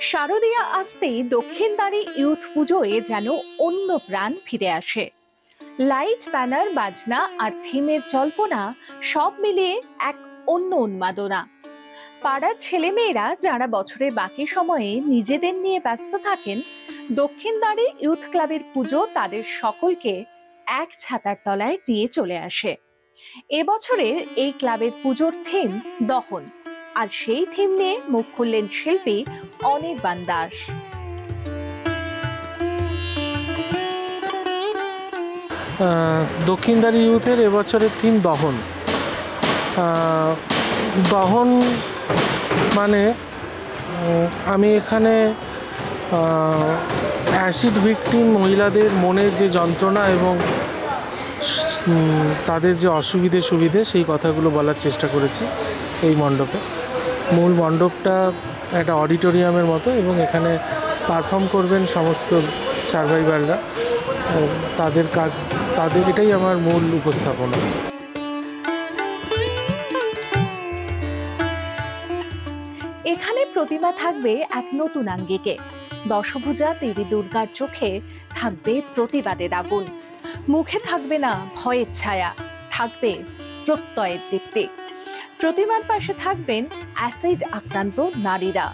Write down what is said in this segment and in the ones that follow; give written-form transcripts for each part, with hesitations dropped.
শারদীয়া আসতেই দক্ষিণদ্বারে ইউথ পুজোয় যেন অন্য প্রাণ ফিরে আসে। লাইট, ব্যানার, বাজনা আর থিমের জল্পনা সব মিলিয়ে এক অন্য উন্মাদনা। পাড়ার ছেলেমেয়েরা যারা বছরের বাকি সময়ে নিজেদের নিয়ে ব্যস্ত থাকেন, দক্ষিণদ্বারে ইউথ ক্লাবের পুজো তাদের সকলকে এক ছাতার তলায় নিয়ে চলে আসে। এবছরের এই ক্লাবের পুজোর থিম দহন, আর সেই থিম নিয়ে মুখ খুললেন শিল্পী অনির্বাণ দাস। দক্ষিণদ্বারে ইউথের এবছরের থিম দহন। দহন মানে আমি এখানে অ্যাসিড ভিকটিম মহিলাদের মনের যে যন্ত্রণা এবং তাদের যে অসুবিধে সুবিধে সেই কথাগুলো বলার চেষ্টা করেছি এই মণ্ডপে। মূল মণ্ডপটা একটা অডিটোরিয়ামের মতো এবং এখানে পারফর্ম করবেন সমস্ত সার্ভাইভাররা। তাদের এটাই আমার মূল উপস্থাপনা। এখানে প্রতিমা থাকবে এক নতুন আঙ্গিকে। দশভুজা দেবী দুর্গার চোখে থাকবে প্রতিবাদের আগুন, মুখে থাকবে না ভয়ের ছায়া, থাকবে প্রত্যয়ের দীপ্তি। প্রতিমার পাশে থাকবেন অ্যাসিড আক্রান্ত নারীরা।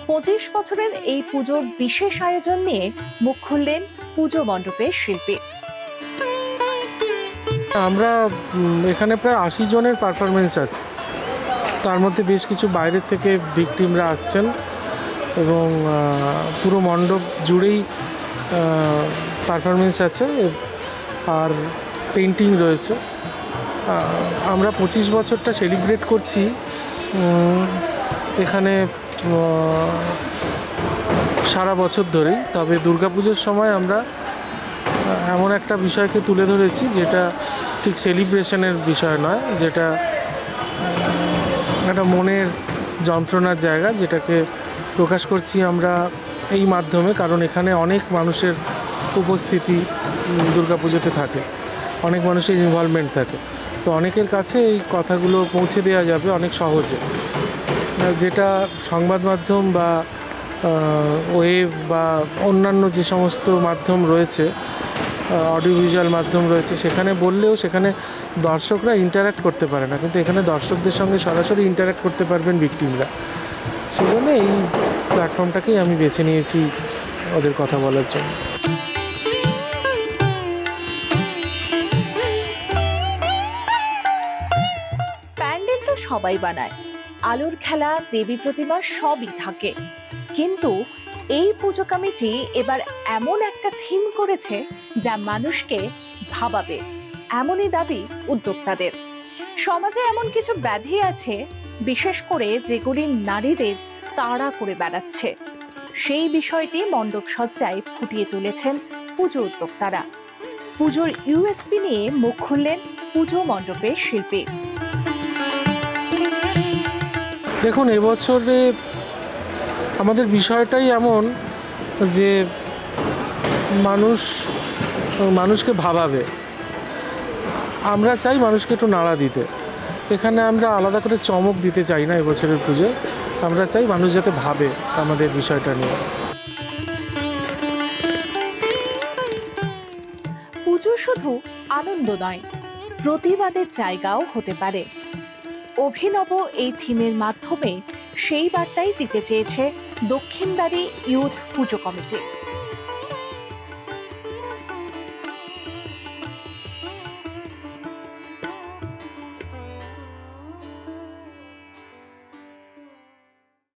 25 বছরের এই পুজোর বিশেষ আয়োজন নিয়ে মুখ খুললেন পুজো মণ্ডপের শিল্পী। আমরা এখানে প্রায় 80 জনের পারফরমেন্স আছে, তার মধ্যে বেশ কিছু বাইরের থেকে ভিকটিমরা আসছেন এবং পুরো মণ্ডপ জুড়েই পারফরমেন্স আছে আর পেন্টিং রয়েছে। আমরা 25 বছরটা সেলিব্রেট করছি এখানে সারা বছর ধরেই। তবে দুর্গাপুজোর সময় আমরা এমন একটা বিষয়কে তুলে ধরেছি যেটা ঠিক সেলিব্রেশনের বিষয় নয়, যেটা একটা মনের যন্ত্রণার জায়গা, যেটাকে প্রকাশ করছি আমরা এই মাধ্যমে। কারণ এখানে অনেক মানুষের উপস্থিতি দুর্গাপুজোতে থাকে, অনেক মানুষের ইনভলভমেন্ট থাকে, তো অনেকের কাছে এই কথাগুলো পৌঁছে দেওয়া যাবে অনেক সহজে, যেটা সংবাদ মাধ্যম বা ওয়েব বা অন্যান্য যে সমস্ত মাধ্যম রয়েছে, অডিও ভিজুয়াল মাধ্যম রয়েছে, সেখানে বললেও সেখানে দর্শকরা ইন্টারাক্ট করতে পারে না, কিন্তু এখানে দর্শকদের সঙ্গে সরাসরি ইন্টারাক্ট করতে পারবেন ভিকটিমরা। সেই জন্য এই প্ল্যাটফর্মটাকেই আমি বেছে নিয়েছি ওদের কথা বলার জন্য। প্যান্ডেল তো সবাই বানায়, আলোর খেলা, দেবী প্রতিমা সবই থাকে, কিন্তু এই পুজো কমিটি এবার এমন একটা থিম করেছে যা মানুষকে ভাবাবে, এমনই দাবি উদ্যোক্তাদের। সমাজে এমন কিছু ব্যাধি আছে, বিশেষ করে যেগুলি নারীদের তাড়া করে বেড়াচ্ছে, সেই বিষয়টি মণ্ডপ সজ্জায় ফুটিয়ে তুলেছেন পুজো উদ্যোক্তারা। পুজোর ইউএসপি নিয়ে মুখ খুললেন পুজো মণ্ডপের শিল্পী। দেখুন, এবছরে আমাদের বিষয়টাই এমন যে মানুষকে ভাবাবে। আমরা চাই মানুষকে একটু নাড়া দিতে। এখানে আমরা আলাদা করে চমক দিতে চাই না এবছরের পুজোয়। আমরা চাই মানুষ যাতে ভাবে আমাদের বিষয়টা নিয়ে। পুজো শুধু আনন্দ নয়, প্রতিবাদের জায়গাও হতে পারে। অভিনব এই থিমের মাধ্যমে সেই বার্তাই দিতে চেয়েছে দক্ষিণদ্বারে ইউথ পুজো কমিটি।